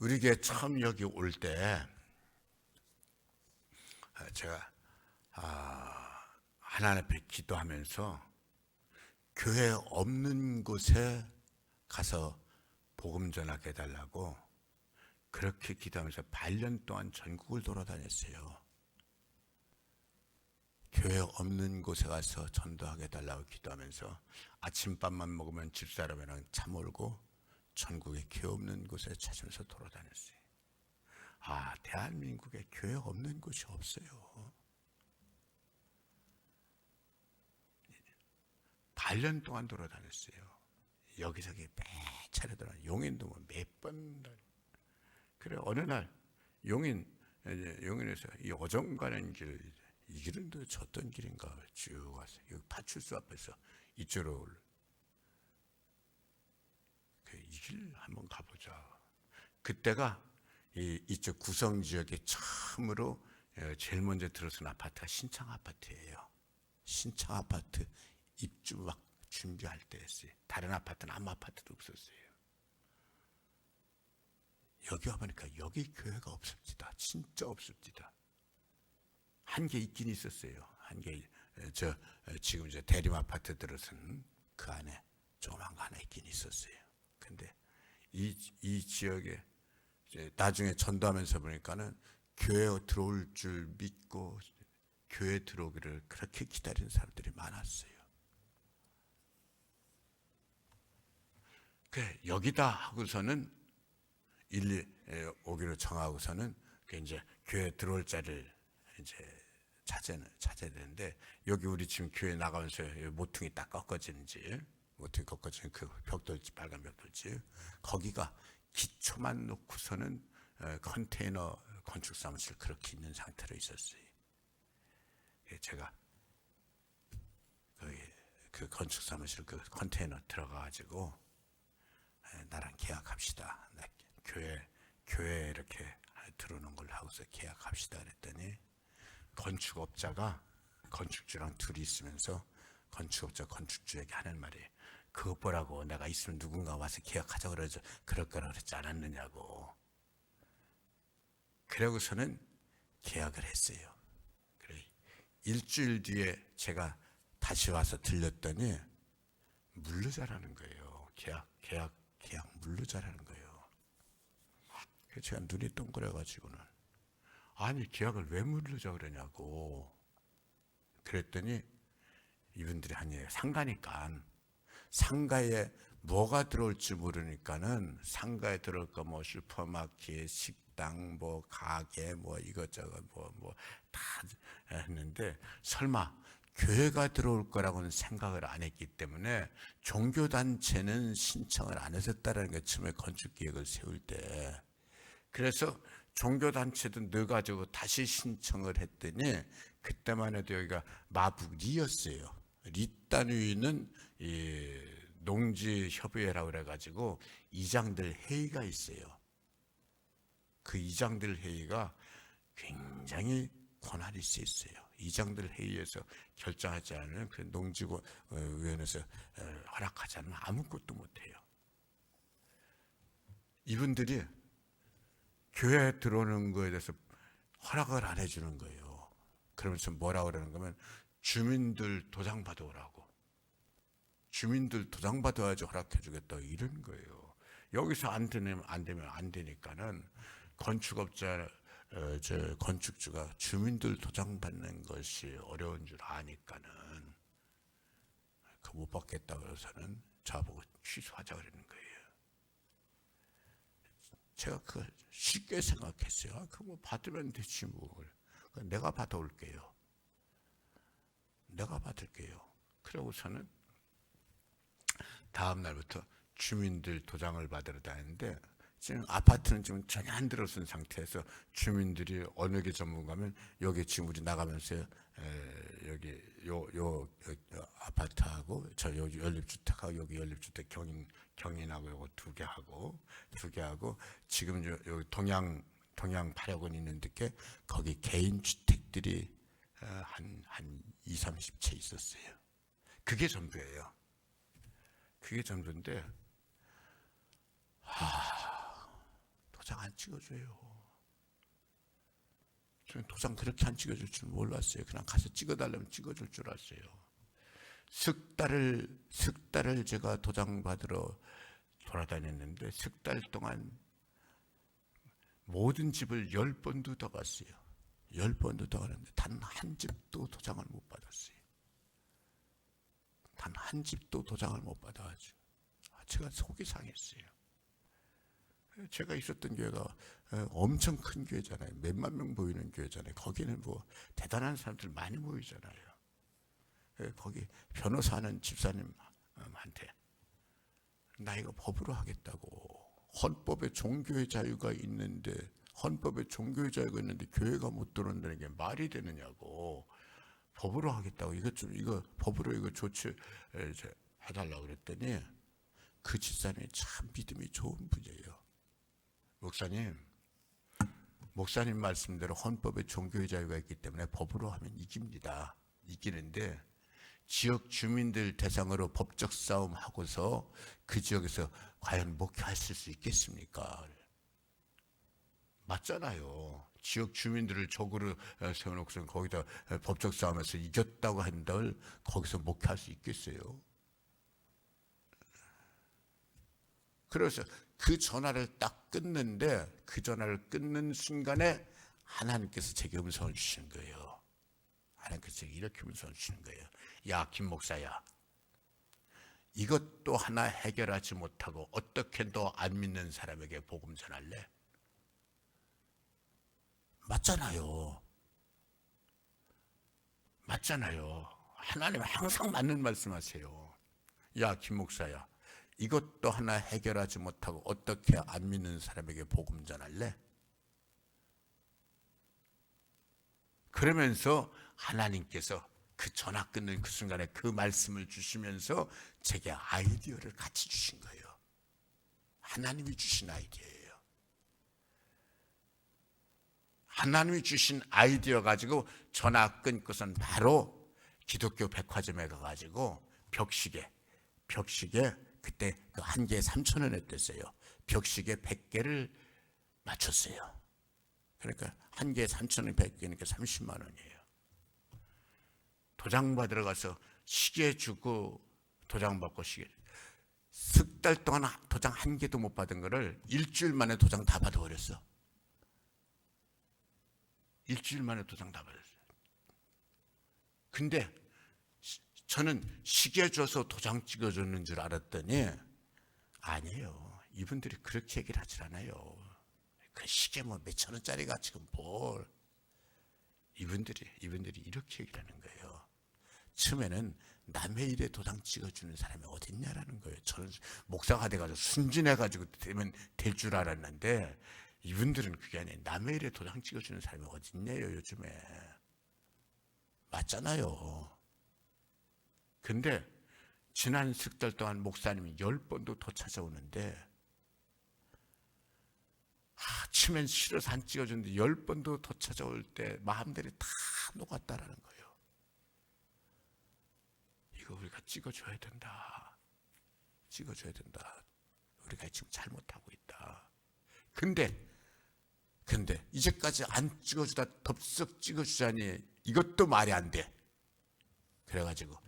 우리 교회 처음 여기 올 때 제가 하나님 앞에 기도하면서 교회 없는 곳에 가서 복음 전하게 해달라고 그렇게 기도하면서 8년 동안 전국을 돌아다녔어요. 교회 없는 곳에 가서 전도하게 해달라고 기도하면서 아침밥만 먹으면 집사람이랑 차 몰고 전국에 교회 없는 곳에 찾으면서 돌아다녔어요. 대한민국에 교회 없는 곳이 없어요. 8년 동안 돌아다녔어요. 여기저기 몇 차례 돌아. 용인도 몇 번. 그래 어느 날 용인에서 이 어정 가는 길, 이 길은 또 졌던 길인가 쭉 와서 여기 파출소 앞에서 이쪽으로 이 길 한번 가보자. 그때가 이쪽 구성 지역에 처음으로 제일 먼저 들어선 아파트가 신창 아파트예요. 신창 아파트 입주 막 준비할 때였어요. 다른 아파트는 아무 아파트도 없었어요. 여기 와보니까 여기 교회가 없습니다. 진짜 없습니다. 한 개 있긴 있었어요. 한 개, 지금 이제 대림 아파트 들어선 그 안에 조그만 거 하나 있긴 있었어요. 근데 이 지역에 나중에 전도하면서 보니까는 교회에 들어올 줄 믿고 교회에 들어오기를 그렇게 기다리는 사람들이 많았어요. 그래, 여기다 하고서는 오기로 정하고서는 이제 교회 들어올 자리를 이제 찾아야 되는데, 여기 우리 지금 교회 나가면서 모퉁이 딱 꺾어지는지, 모퉁이 꺾어지는 그 벽돌집, 빨간 벽돌집, 거기가 기초만 놓고서는 컨테이너 건축 사무실 그렇게 있는 상태로 있었어요. 제가 그 건축 사무실 그 컨테이너 들어가가지고 나랑 계약합시다. 나 교회 이렇게 들어오는 걸로 하고서 계약합시다 그랬더니, 건축업자가 건축주랑 둘이 있으면서 건축업자 건축주에게 하는 말이, 그것 보라고 내가 있으면 누군가 와서 계약하자 그럴 거라 그랬지 않았느냐고. 그러고서는 계약을 했어요. 그래, 일주일 뒤에 제가 다시 와서 들렸더니 물르자라는 거예요. 계약 물르자라는 거예요. 그래서 제가 눈이 동그래가지고는, 아니 계약을 왜 물르자 그러냐고. 그랬더니 이분들이 한 얘기, 상가에 뭐가 들어올지 모르니까는, 상가에 들어올까 뭐 슈퍼마켓, 식당, 뭐 가게, 뭐 이것저것 뭐 다 했는데, 설마 교회가 들어올 거라고는 생각을 안 했기 때문에 종교단체는 신청을 안 했었다는 게 처음에 건축계획을 세울 때. 그래서 종교단체도 넣어가지고 다시 신청을 했더니, 그때만 해도 여기가 마북 리였어요. 리단위는 농지협의회라고 그래가지고 이장들 회의가 있어요. 그 이장들 회의가 굉장히 권한이 있어요. 이장들 회의에서 결정하지 않으면 그 농지위원회에서 허락하지 않으면 아무것도 못해요. 이분들이 교회에 들어오는 거에 대해서 허락을 안 해주는 거예요. 그러면서 뭐라고 그러는 거면, 주민들 도장 받아오라고. 주민들 도장 받아야지 허락해주겠다 이런 거예요. 여기서 안 되면 안 되니까는 건축업자, 건축주가 주민들 도장 받는 것이 어려운 줄 아니까는 그 못 받겠다고 해서는 저보고 취소하자 그러는 거예요. 제가 그걸 쉽게 생각했어요. 그거 받으면 되지 뭐. 내가 받아올게요. 내가 받을게요. 그러고서는 다음 날부터 주민들 도장을 받으러 다니는데, 지금 아파트는 지금 전혀 안 들어선 상태에서 주민들이 어느 게 전문가면, 여기 지금 우리 나가면서 여기 요 아파트하고 저 여기 연립주택하고 여기 연립주택 경인하고 요거 두 개 하고 지금 여기 동양 8억원 있는 데께 거기 개인 주택들이 한 20-30채 있었어요. 그게 전부예요. 그게 전부인데 도장 안 찍어줘요. 저는 도장 그렇게 안 찍어줄 줄 몰랐어요. 그냥 가서 찍어달라면 찍어줄 줄 알았어요. 석 달을 제가 도장 받으러 돌아다녔는데 석 달 동안 모든 집을 10번도 더 갔어요. 10번도 더 가는데 단 한 집도 도장을 못 받았어요. 단 한 집도 도장을 못 받아가지고 제가 속이 상했어요. 제가 있었던 교회가 엄청 큰 교회잖아요. 몇만 명 모이는 교회잖아요. 거기는 뭐 대단한 사람들 많이 모이잖아요. 거기 변호사하는 집사님한테 나 이거 법으로 하겠다고, 헌법에 종교의 자유가 있는데 교회가 못 들어온다는 게 말이 되느냐고, 법으로 하겠다고 이거 법으로 이거 조치해 달라고 그랬더니 그 집사님이 참 믿음이 좋은 분이에요. 목사님 말씀대로 헌법에 종교의 자유가 있기 때문에 법으로 하면 이깁니다. 이기는데 지역 주민들 대상으로 법적 싸움 하고서 그 지역에서 과연 목회하실 수 있겠습니까? 맞잖아요. 지역 주민들을 적으로 세워놓고서 거기다 법적 싸움에서 이겼다고 한들 거기서 목회할 수 있겠어요? 그래서 그 전화를 딱 끊는데 그 전화를 끊는 순간에 하나님께서 제게 음성을 주시는 거예요. 하나님께서 제게 이렇게 음성을 주시는 거예요. 야, 김 목사야, 이것도 하나 해결하지 못하고 어떻게 너 안 믿는 사람에게 복음 전할래? 맞잖아요. 하나님 항상 맞는 말씀하세요. 야, 김 목사야, 이것도 하나 해결하지 못하고 어떻게 안 믿는 사람에게 복음 전할래? 그러면서 하나님께서 그 전화 끊는 그 순간에 그 말씀을 주시면서 제게 아이디어를 같이 주신 거예요. 하나님이 주신 아이디어예요. 하나님이 주신 아이디어 가지고 전화 끊고선 바로 기독교 백화점에 가가지고 벽시계 그때 그 한 개에 3,000원 했댔어요. 벽시계 100개를 맞췄어요. 그러니까 한 개에 3,000원 100개니까 30만 원이에요. 도장 받으러 가서 시계 주고 도장 받고 석 달 동안 도장 한 개도 못 받은 거를 일주일 만에 도장 다 받아버렸어. 일주일 만에 도장 다 받았어요. 근데 저는 시계 줘서 도장 찍어줬는 줄 알았더니 아니에요. 이분들이 그렇게 얘기를 하질 않아요. 그 시계 뭐 몇천 원짜리가 지금 뭘. 이분들이 이렇게 얘기를 하는 거예요. 처음에는 남의 일에 도장 찍어주는 사람이 어딨냐라는 거예요. 저는 목사가 돼가지고 순진해가지고 되면 될 줄 알았는데 이분들은 그게 아니에요. 남의 일에 도장 찍어주는 사람이 어딨냐요 요즘에. 맞잖아요. 근데 지난 석 달 동안 목사님이 10번도 더 찾아오는데 치면 싫어서 안 찍어줬는데 10번도 더 찾아올 때 마음들이 다 녹았다라는 거예요. 이거 우리가 찍어줘야 된다. 우리가 지금 잘못하고 있다. 근데 이제까지 안 찍어주다 덥석 찍어주자니 이것도 말이 안 돼. 그래가지고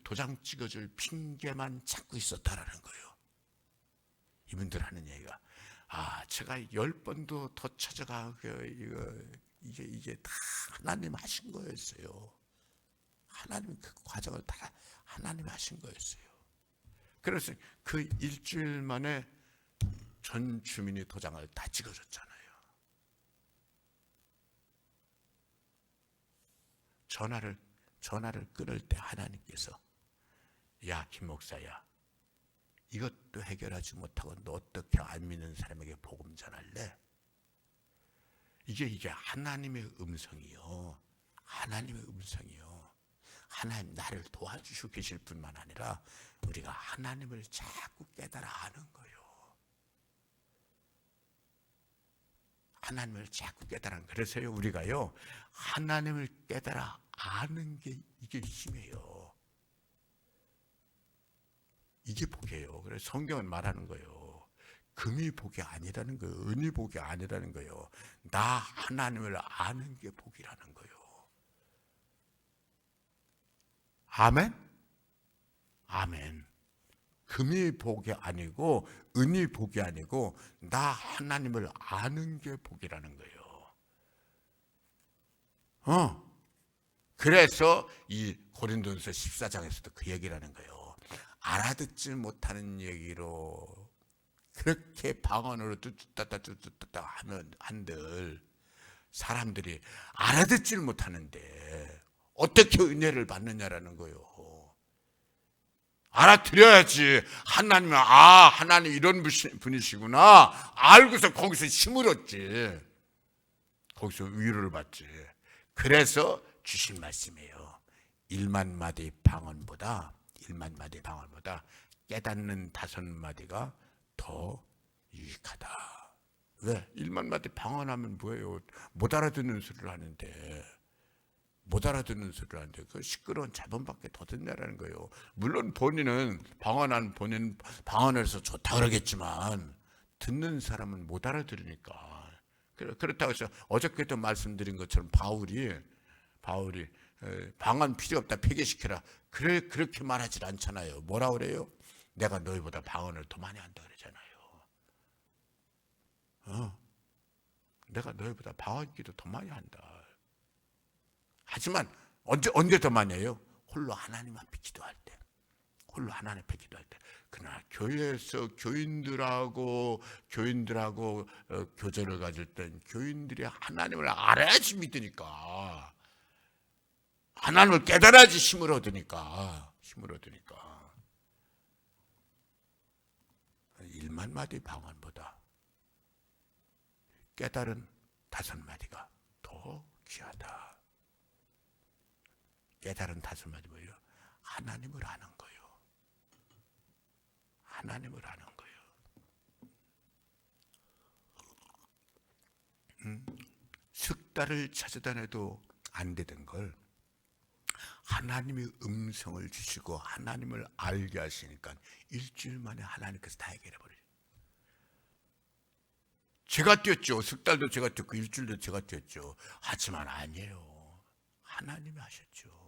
도장 찍어줄 핑계만 찾고 있었다라는 거예요. 이분들 하는 얘기가 제가 10번도 더 찾아가 이게 다 하나님 하신 거였어요. 하나님 그 과정을 다 하나님 하신 거였어요. 그래서 그 일주일 만에 전 주민이 도장을 다 찍어줬잖아요. 전화를 끊을 때 하나님께서 야, 김 목사야, 이것도 해결하지 못하고 너 어떻게 안 믿는 사람에게 복음 전할래? 이게 하나님의 음성이요. 하나님 나를 도와주시고 계실 뿐만 아니라 우리가 하나님을 자꾸 깨달아 아는 거예요. 하나님을 자꾸 깨달아. 그래서요 우리가요 하나님을 깨달아 아는 게 이게 힘이에요. 이게 복이에요. 그래서 성경은 말하는 거예요. 금이 복이 아니라는 거예요. 은이 복이 아니라는 거예요. 나 하나님을 아는 게 복이라는 거예요. 아멘? 아멘. 금이 복이 아니고 은이 복이 아니고 나 하나님을 아는 게 복이라는 거예요. 그래서 이 고린도전서 14장에서도 그 얘기를 하는 거예요. 알아듣지 못하는 얘기로 그렇게 방언으로 뚜뚜따따 하면 한들 사람들이 알아듣지를 못하는데 어떻게 은혜를 받느냐라는 거예요. 알아들어야지. 하나님은 하나님 이런 분이시구나 알고서 거기서 힘을 얻지. 거기서 위로를 받지. 그래서 주신 말씀이에요. 1만 마디 방언보다 깨닫는 5마디가 더 유익하다. 왜? 1만 마디 방언하면 뭐예요? 못 알아듣는 소리를 하는데 그 시끄러운 자본밖에 더 듣냐라는 거예요. 물론 본인은 방언해서 좋다 그러겠지만 듣는 사람은 못 알아들으니까. 그렇다고 해서 어저께도 말씀드린 것처럼 바울이 방언 필요 없다 폐기시켜라 그렇게 말하지 않잖아요. 뭐라 그래요? 내가 너희보다 방언을 더 많이 한다 그러잖아요. 내가 너희보다 방언 기도 더 많이 한다. 하지만 언제 더 많이 해요? 홀로 하나님 앞에 기도할 때. 그러나 교회에서 교인들하고 교제를 가질 땐 교인들이 하나님을 알아야지 믿으니까, 하나님을 깨달아야지 힘을 얻으니까 1만 마디 방언보다 깨달은 5마디가 더 귀하다. 깨달은 5마디 뭐예요? 하나님을 아는 거예요. 하나님을 아는 거예요. 석 달을 찾아다녀도 안 되던 걸 하나님이 음성을 주시고 하나님을 알게 하시니까 일주일 만에 하나님께서 다 해결해 버려요. 제가 뛰었죠. 석 달도 제가 뛰었고 일주일도 제가 뛰었죠. 하지만 아니에요. 하나님이 하셨죠.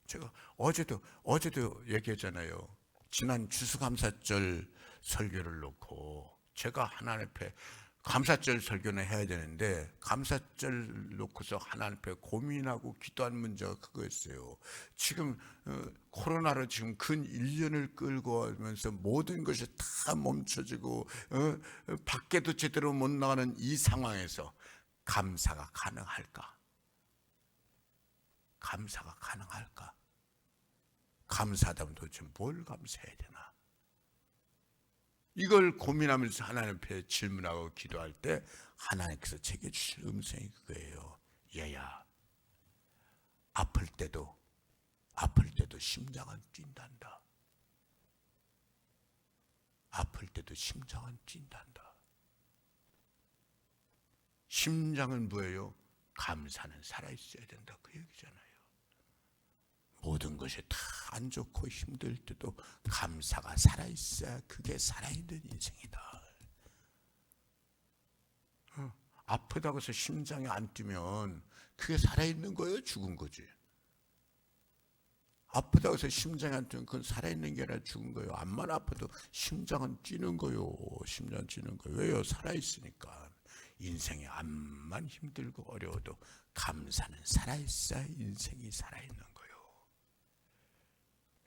제가 어제도 얘기했잖아요. 지난 추수감사절 설교를 놓고 제가 하나님 앞에 감사절 설교는 해야 되는데 감사절 놓고서 하나님 앞에 고민하고 기도한 문제가 그거였어요. 지금 코로나로 지금 근 1년을 끌고 하면서 모든 것이 다 멈춰지고 밖에도 제대로 못 나가는 이 상황에서 감사가 가능할까? 감사하다면 도대체 뭘 감사해야 되나? 이걸 고민하면서 하나님 앞에 질문하고 기도할 때 하나님께서 제게 주실 음성이 그거예요. 얘야, 아플 때도 심장은 뛴단다. 심장은 뭐예요? 감사는 살아있어야 된다 그 얘기잖아요. 모든 것이 다 안 좋고 힘들 때도 감사가 살아있어야 그게 살아있는 인생이다. 아프다고 해서 심장이 안 뛰면 그게 살아있는 거예요? 죽은 거지? 아프다고 해서 심장이 안 뛰면 그건 살아있는 게 아니라 죽은 거예요. 암만 아파도 심장은 뛰는 거예요. 왜요? 살아있으니까. 인생이 암만 힘들고 어려워도 감사는 살아있어야 인생이 살아있는 거예요.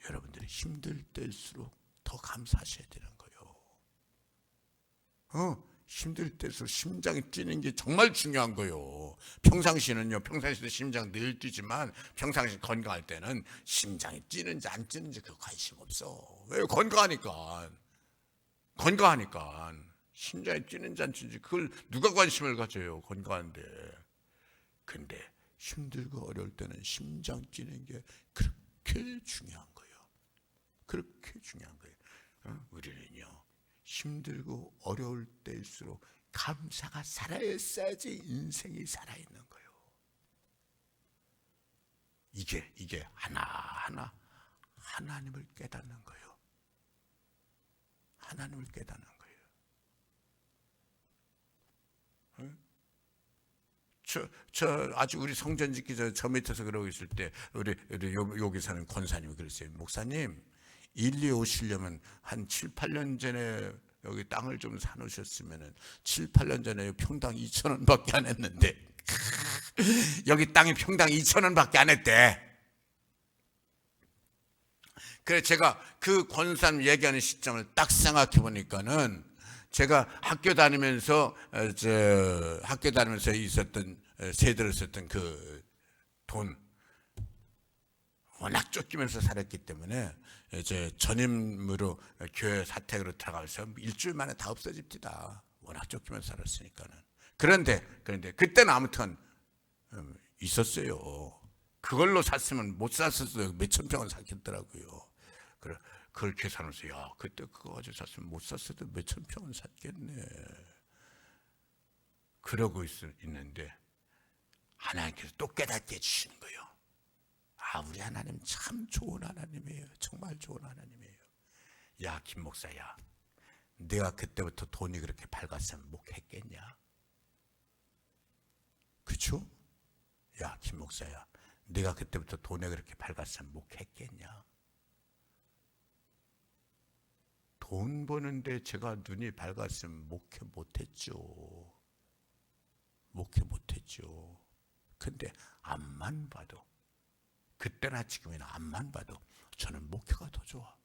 여러분들이 힘들 때일수록 더 감사하셔야 되는 거예요. 힘들 때일수록 심장이 뛰는 게 정말 중요한 거예요. 평상시에도 심장 늘 뛰지만 평상시 건강할 때는 심장이 뛰는지 안 뛰는지 그 관심 없어. 왜요? 건강하니까. 심장이 뛰는지 안 뛰는지 그걸 누가 관심을 가져요? 건강한데. 근데 힘들고 어려울 때는 심장 뛰는 게 그렇게 중요한 거예요. 우리는요, 힘들고 어려울 때일수록 감사가 살아있어야지 인생이 살아있는 거예요. 이게 하나하나 하나님을 깨닫는 거예요. 하나님을 깨닫는 거예요. 아주 우리 성전 짓기 저 밑에서 그러고 있을 때 우리 여기 사는 권사님이 그랬어요. 목사님, 인리 오시려면 한 7, 8년 전에 여기 땅을 좀 사놓으셨으면은 7, 8년 전에 평당 2,000원밖에 안 했는데 여기 땅이 평당 2,000원밖에 안 했대. 그래서 제가 그 권사님 얘기하는 시점을 딱 생각해 보니까는 제가 학교 다니면서 있었던 세대로 썼던 그 돈 워낙 쫓기면서 살았기 때문에 이제 전임으로 교회 사택으로 들어가서 일주일 만에 다 없어집니다. 워낙 쫓기면서 살았으니까는. 그런데 그때는 아무튼 있었어요. 그걸로 샀으면 못 샀었어요. 몇천 평은 샀겠더라고요. 그걸 계산하면서 야, 그때 그거 가지고 샀으면 못 샀어도 몇천 평은 샀겠네. 그러고 있는데 하나님께서 또 깨닫게 해주시는 거예요. 아, 우리 하나님 참 좋은 하나님이에요. 정말 좋은 하나님이에요. 야, 김 목사야, 내가 그때부터 돈이 그렇게 밝았으면 목했겠냐? 그렇죠? 야, 김 목사야, 내가 그때부터 돈에 그렇게 밝았으면 목했겠냐? 돈 버는데 제가 눈이 밝았으면 목회 못했죠. 근데 앞만 봐도, 그때나 지금이나 앞만 봐도 저는 목회가 더 좋아.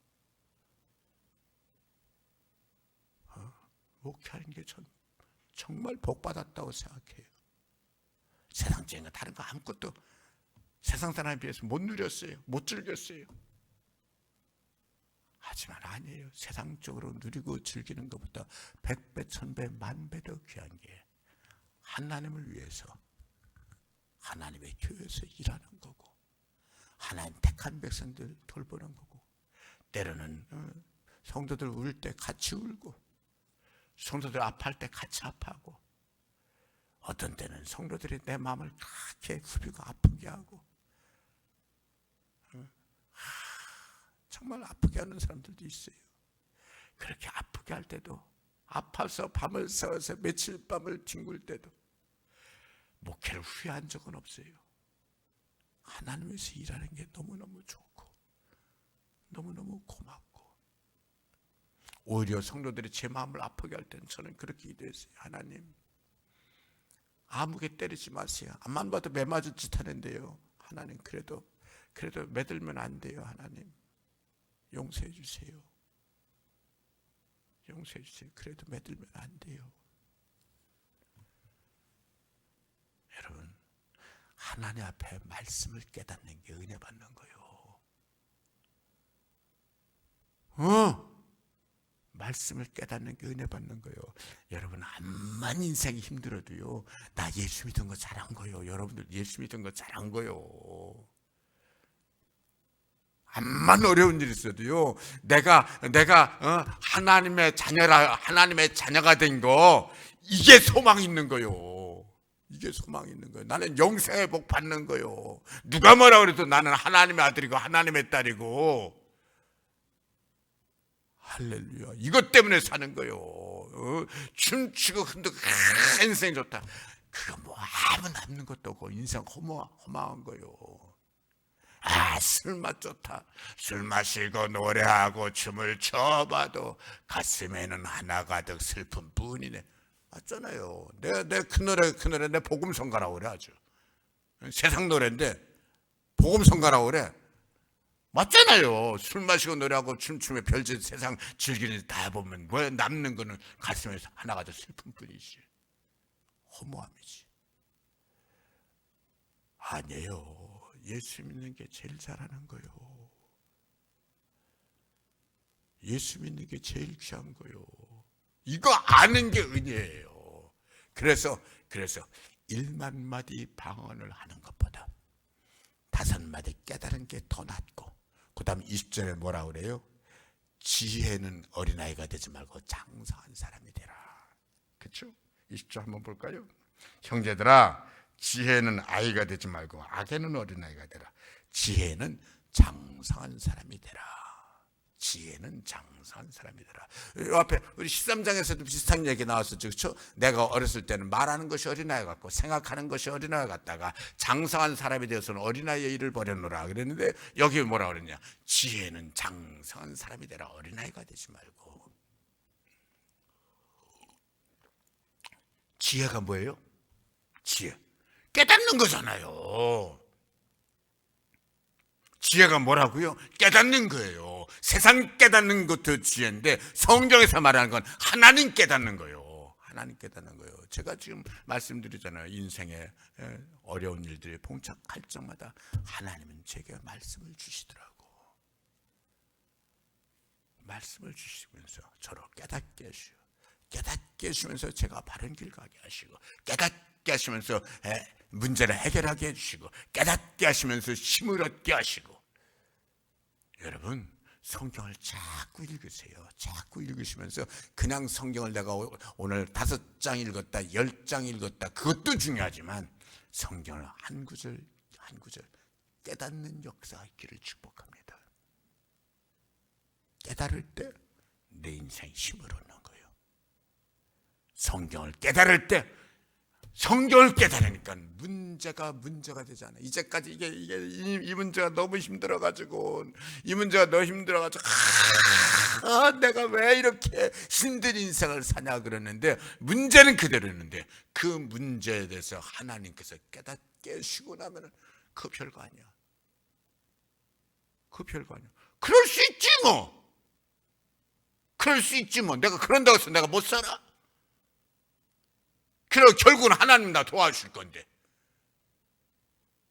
목회하는 게 전 정말 복받았다고 생각해요. 세상적인 거 다른 거 아무것도 세상 사람에 비해서 못 누렸어요. 못 즐겼어요. 하지만 아니에요. 세상적으로 누리고 즐기는 것보다 100배, 1000배, 10,000배 더 귀한 게 하나님을 위해서, 하나님의 교회에서 일하는 거고, 하나님 택한 백성들 돌보는 거고, 때로는 성도들 울 때 같이 울고, 성도들 아파할 때 같이 아파하고, 어떤 때는 성도들이 내 마음을 그렇게 후비고 아프게 하고, 정말 아프게 하는 사람들도 있어요. 그렇게 아프게 할 때도, 아파서 밤을 새워서 며칠 밤을 뒹굴 때도 목회를 후회한 적은 없어요. 하나님에서 일하는 게 너무너무 좋고 너무너무 고맙고, 오히려 성도들이 제 마음을 아프게 할 때는 저는 그렇게 기도했어요. 하나님, 아무게 때리지 마세요. 앞만 봐도 매 맞을 짓 하는데요. 하나님, 그래도 매들면 안 돼요. 하나님, 용서해 주세요. 용서해 주세요. 그래도 매들면 안 돼요. 여러분, 하나님 앞에 말씀을 깨닫는 게 은혜 받는 거예요. 말씀을 깨닫는 게 은혜 받는 거예요. 여러분, 암만 인생이 힘들어도요, 나 예수 믿은 거 잘한 거예요. 여러분들 예수 믿은 거 잘한 거예요. 암만 어려운 일이 있어도요, 내가 하나님의 자녀가 된 거, 이게 소망이 있는 거예요. 이게 소망이 있는 거예요. 나는 영생의 복 받는 거예요. 누가 뭐라 그래도 나는 하나님의 아들이고 하나님의 딸이고, 할렐루야. 이것 때문에 사는 거예요. 춤추고 흔들고 인생 좋다. 그거 뭐 아무 남는 것도 없고 인생 허망한 거예요. 술맛 좋다. 술 마시고 노래하고 춤을 춰봐도 가슴에는 하나 가득 슬픈 뿐이네. 맞잖아요. 내 큰 노래 내 복음성가라고 그래. 아주 세상 노래인데 복음성가라고 그래. 맞잖아요. 술 마시고 노래하고 춤추며 별짓 세상 즐기는 일 다 보면 뭐 남는 거는 가슴에서 하나 가득 슬픈 뿐이지. 허무함이지. 아니에요. 예수 믿는 게 제일 잘하는 거예요. 예수 믿는 게 제일 귀한 거예요. 이거 아는 게 은혜예요. 그래서 1만 마디 방언을 하는 것보다 5마디 깨달은 게 더 낫고, 그 다음 20절에 뭐라 그래요? 지혜는 어린아이가 되지 말고 장성한 사람이 되라. 그렇죠? 20절 한번 볼까요? 형제들아, 지혜는 아이가 되지 말고 악에는 어린아이가 되라. 지혜는 장성한 사람이 되라. 지혜는 장성한 사람이 되라. 이 앞에 우리 13장에서도 비슷한 얘기 나왔었죠. 그렇죠? 내가 어렸을 때는 말하는 것이 어린아이 같고 생각하는 것이 어린아이 같다가 장성한 사람이 되어서는 어린아이의 일을 버렸노라 그랬는데, 여기 뭐라 그랬냐? 지혜는 장성한 사람이 되라. 어린아이가 되지 말고. 지혜가 뭐예요? 지혜, 깨닫는 거잖아요. 지혜가 뭐라고요? 깨닫는 거예요. 세상 깨닫는 것도 지혜인데, 성경에서 말하는 건 하나님 깨닫는 거예요. 하나님 깨닫는 거예요. 제가 지금 말씀드리잖아요. 인생에 어려운 일들이 봉착할 적마다 하나님은 제게 말씀을 주시더라고. 말씀을 주시면서 저를 깨닫게 하시고, 깨닫게 하시면서 제가 바른 길 가게 하시고, 깨닫게 하시면서 문제를 해결하게 해주시고, 깨닫게 하시면서 힘을 얻게 하시고. 여러분, 성경을 자꾸 읽으세요. 자꾸 읽으시면서 그냥 성경을 내가 오늘 5장 읽었다, 10장 읽었다, 그것도 중요하지만 성경을 한 구절 한 구절 깨닫는 역사 있기를 축복합니다. 깨달을 때 내 인생에 힘을 얻는 거예요. 성경을 깨달을 때, 성경을 깨달으니까 문제가 되잖아. 이제까지 이 문제가 너무 힘들어가지고, 내가 왜 이렇게 힘든 인생을 사냐 그러는데, 문제는 그대로였는데 그 문제에 대해서 하나님께서 깨닫게 해주시고 나면은 그 별거 아니야. 그 별거 아니야. 그럴 수 있지 뭐. 그럴 수 있지 뭐. 내가 그런다고 해서 내가 못 살아? 그리고 결국은 하나님 나 도와줄 건데,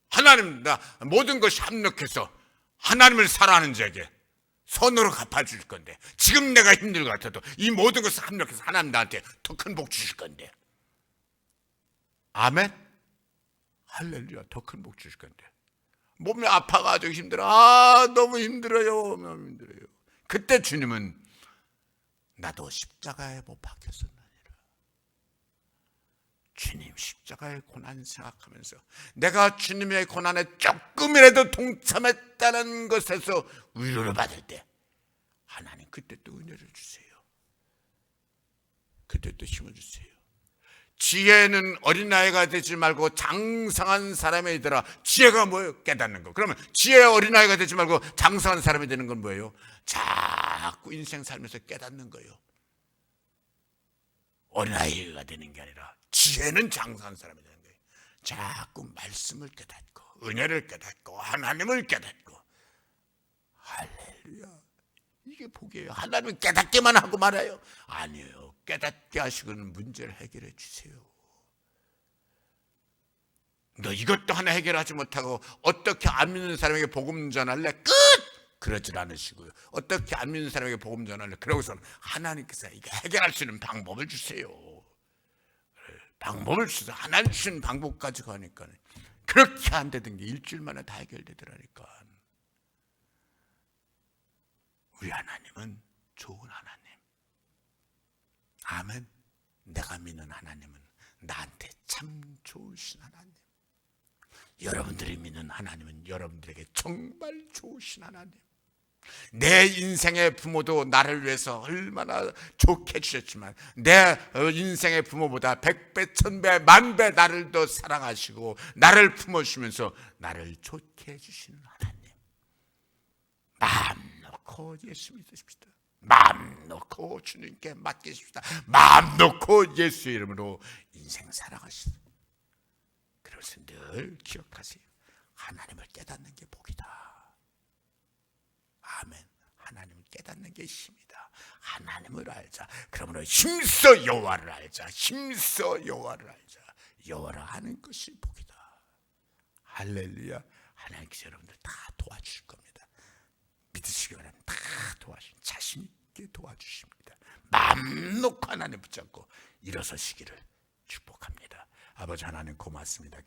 하나님 나 모든 것이 합력해서 하나님을 사랑하는 자에게 선으로 갚아줄 건데, 지금 내가 힘들 것 같아도 이 모든 것을 합력해서 하나님 나한테 더 큰 복 주실 건데. 아멘? 할렐루야. 더 큰 복 주실 건데. 몸이 아파가지고 힘들어. 너무 힘들어요. 너무 힘들어요. 그때 주님은 나도 십자가에 못 박혔었나. 주님 십자가의 고난 생각하면서 내가 주님의 고난에 조금이라도 동참했다는 것에서 위로를 받을 때, 하나님 그때 또 은혜를 주세요. 그때 또 힘을 주세요. 지혜는 어린아이가 되지 말고 장성한 사람이 되라. 지혜가 뭐예요? 깨닫는 거. 그러면 지혜의 어린아이가 되지 말고 장성한 사람이 되는 건 뭐예요? 자꾸 인생 살면서 깨닫는 거예요. 어린아이가 되는 게 아니라 지혜는 장성한 사람이 되는 거예요. 자꾸 말씀을 깨닫고, 은혜를 깨닫고, 하나님을 깨닫고. 할렐루야. 이게 복이에요. 하나님은 깨닫게만 하고 말아요? 아니에요. 깨닫게 하시고는 문제를 해결해 주세요. 너 이것도 하나 해결하지 못하고 어떻게 안 믿는 사람에게 복음 전할래? 끝! 그러질 않으시고요. 어떻게 안 믿는 사람에게 복음 전할래? 그러고서는 하나님께서 이게 해결할 수 있는 방법을 주세요. 방법을 주세요. 하나님 주신 방법 가지고 하니까 그렇게 안 되던 게 일주일 만에 다 해결되더라니까. 우리 하나님은 좋은 하나님. 아멘. 내가 믿는 하나님은 나한테 참 좋으신 하나님. 여러분들이 믿는 하나님은 여러분들에게 정말 좋으신 하나님. 내 인생의 부모도 나를 위해서 얼마나 좋게 주셨지만, 내 인생의 부모보다 100배, 1000배, 10,000배 나를 더 사랑하시고 나를 품어주시면서 나를 좋게 해주시는 하나님. 마음 놓고 예수 믿으십시다. 마음 놓고 주님께 맡기십시다. 마음 놓고 예수의 이름으로 인생 살아가시다. 그래서 늘 기억하세요. 하나님을 깨닫는 게 복이다. 아멘. 하나님을 깨닫는 게 힘이다. 하나님을 알자. 그러므로 힘써 여호와를 알자. 힘써 여호와를 알자. 여호와를 아는 것이 복이다. 할렐루야. 하나님께서 여러분들 다 도와주실 겁니다. 믿으시기 바랍니다. 다 자신 있게 도와주십니다. 마음 놓고 하나님 붙잡고 일어서시기를 축복합니다. 아버지 하나님 고맙습니다.